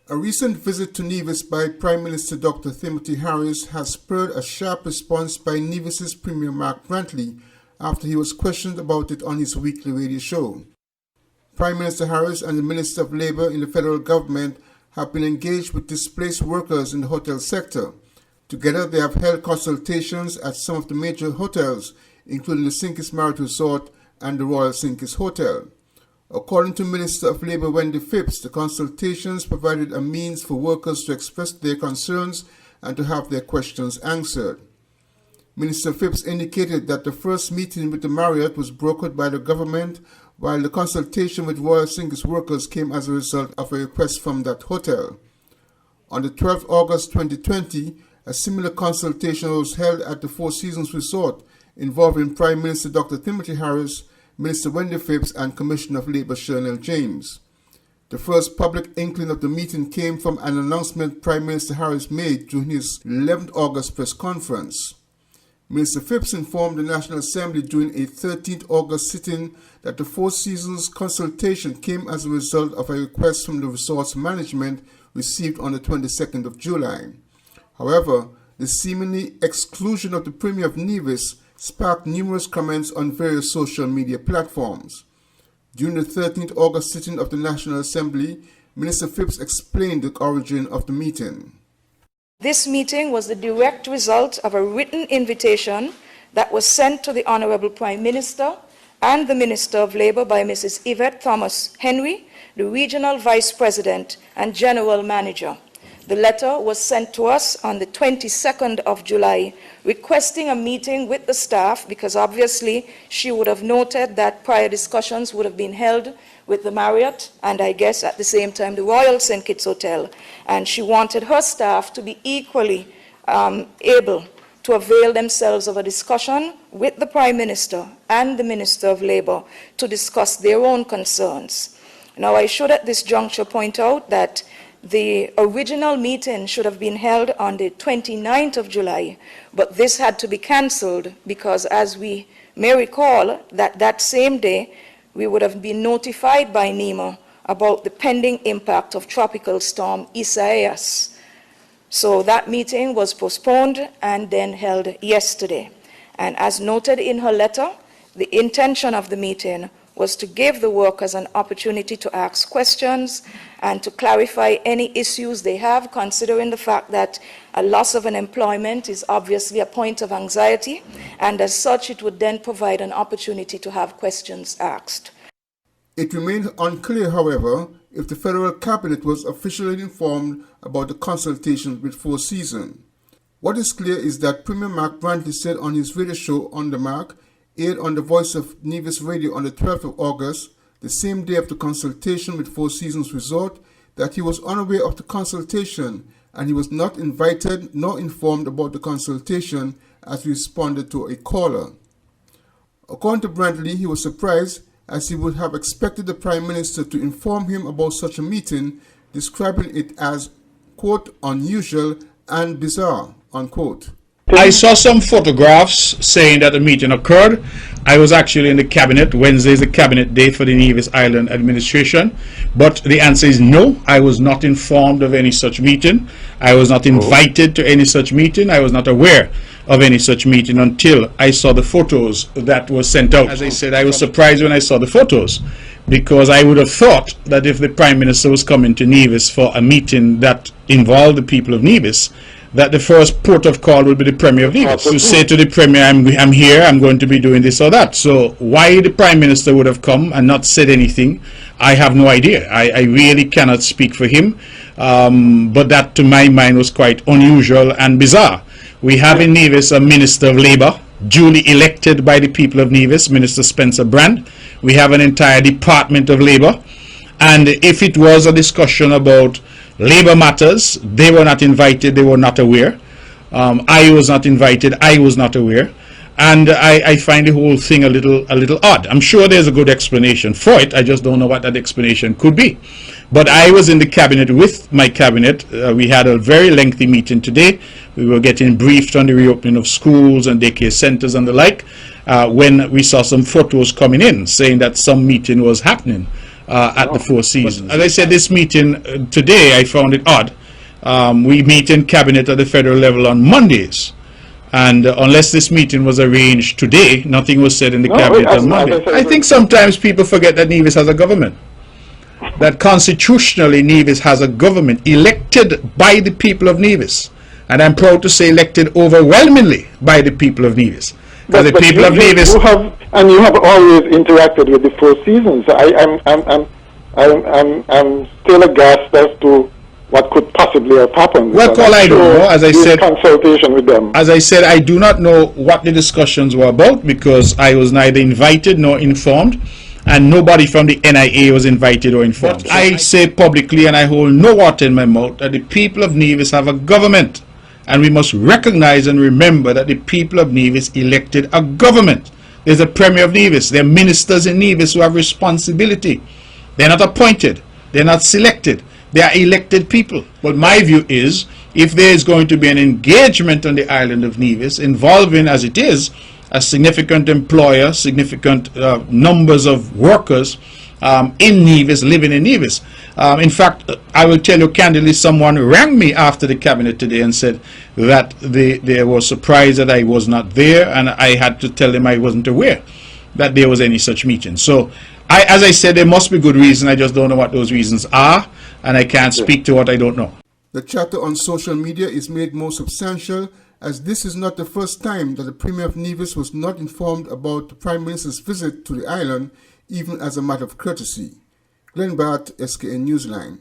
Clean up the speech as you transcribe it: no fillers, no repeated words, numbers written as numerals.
A recent visit to Nevis by Prime Minister Dr. Timothy Harris has spurred a sharp response by Nevis's Premier Mark Brantley after he was questioned about it on his weekly radio show. Prime Minister Harris and the Minister of Labour in the federal government have been engaged with displaced workers in the hotel sector. Together, they have held consultations at some of the major hotels, including the Sinkis Marriott Resort and the Royal Sinkis Hotel. According to Minister of Labour Wendy Phipps, the consultations provided a means for workers to express their concerns and to have their questions answered. Minister Phipps indicated that the first meeting with the Marriott was brokered by the government, while the consultation with Royal Sinkis workers came as a result of a request from that hotel. On the 12th of August 2020, a similar consultation was held at the Four Seasons Resort involving Prime Minister Dr. Timothy Harris, Minister Wendy Phipps and Commissioner of Labour Shernell James. The first public inkling of the meeting came from an announcement Prime Minister Harris made during his 11th August press conference. Minister Phipps informed the National Assembly during a 13th August sitting that the Four Seasons consultation came as a result of a request from the resort's management received on the 22nd of July. However, the seemingly exclusion of the Premier of Nevis sparked numerous comments on various social media platforms. During the 13th August sitting of the National Assembly, Minister Phipps explained the origin of the meeting. This meeting was the direct result of a written invitation that was sent to the Honourable Prime Minister and the Minister of Labour by Mrs. Yvette Thomas Henry, the Regional Vice President and General Manager. The letter was sent to us on the 22nd of July, requesting a meeting with the staff because obviously she would have noted that prior discussions would have been held with the Marriott and I guess at the same time the Royal St. Kitts Hotel, and she wanted her staff to be equally able to avail themselves of a discussion with the Prime Minister and the Minister of Labour to discuss their own concerns. Now, I should at this juncture point out that the original meeting should have been held on the 29th of July, but this had to be cancelled because, as we may recall, that same day we would have been notified by NEMA about the pending impact of Tropical Storm Isaias. So that meeting was postponed and then held yesterday. And as noted in her letter, the intention of the meeting was to give the workers an opportunity to ask questions and to clarify any issues they have, considering the fact that a loss of an employment is obviously a point of anxiety, and as such it would then provide an opportunity to have questions asked. It remained unclear, however, if the federal cabinet was officially informed about the consultation with Four Seasons. What is clear is that Premier Mark Brantley said on his radio show On The Mark, aired on the Voice of Nevis Radio on the 12th of August, the same day of the consultation with Four Seasons Resort, that he was unaware of the consultation and he was not invited nor informed about the consultation as he responded to a caller. According to Brantley, he was surprised as he would have expected the Prime Minister to inform him about such a meeting, describing it as, quote, unusual and bizarre, unquote. I saw some photographs saying that a meeting occurred. I was actually in the cabinet. Wednesday is the cabinet day for the Nevis Island administration. But the answer is no. I was not informed of any such meeting. I was not invited to any such meeting. I was not aware of any such meeting until I saw the photos that were sent out. As I said, I was surprised when I saw the photos, because I would have thought that if the Prime Minister was coming to Nevis for a meeting that involved the people of Nevis, that the first port of call would be the Premier of Nevis to say to the Premier, I'm here, I'm going to be doing this or that. So why the Prime Minister would have come and not said anything, I have no idea. I really cannot speak for him, but that to my mind was quite unusual and bizarre. We have in Nevis a Minister of Labour, duly elected by the people of Nevis, Minister Spencer Brand. We have an entire Department of Labour, and if it was a discussion about Labour matters, they were not invited, they were not aware. I was not invited, I was not aware. And I find the whole thing a little odd. I'm sure there's a good explanation for it, I just don't know what that explanation could be. But I was in the cabinet with my cabinet. We had a very lengthy meeting today. We were getting briefed on the reopening of schools and daycare centers and the like, when we saw some photos coming in saying that some meeting was happening. at the Four Seasons. As I said, this meeting today, I found it odd. We meet in cabinet at the federal level on Mondays. And unless this meeting was arranged today, nothing was said in the cabinet on Monday. I think sometimes people forget that Nevis has a government. That constitutionally Nevis has a government elected by the people of Nevis. And I'm proud to say elected overwhelmingly by the people of Nevis. But the people of Nevis... You have always interacted with the Four Seasons. I'm still aghast as to what could possibly have happened. Well, Paul, I don't know. As I said, consultation with them. As I said, I do not know what the discussions were about because I was neither invited nor informed, and nobody from the NIA was invited or informed. But I say publicly, and I hold no water in my mouth, that the people of Nevis have a government, and we must recognize and remember that the people of Nevis elected a government. There's a Premier of Nevis. There are ministers in Nevis who have responsibility. They're not appointed. They're not selected. They are elected people. But my view is, if there is going to be an engagement on the island of Nevis involving, as it is, a significant employer, significant numbers of workers in Nevis, living in Nevis. In fact, I will tell you candidly, someone rang me after the cabinet today and said that they were surprised that I was not there, and I had to tell them I wasn't aware that there was any such meeting. So, as I said, there must be good reason. I just don't know what those reasons are, and I can't speak to what I don't know. The chatter on social media is made more substantial as this is not the first time that the Premier of Nevis was not informed about the Prime Minister's visit to the island, even as a matter of courtesy. Glenn Barth, SKN Newsline.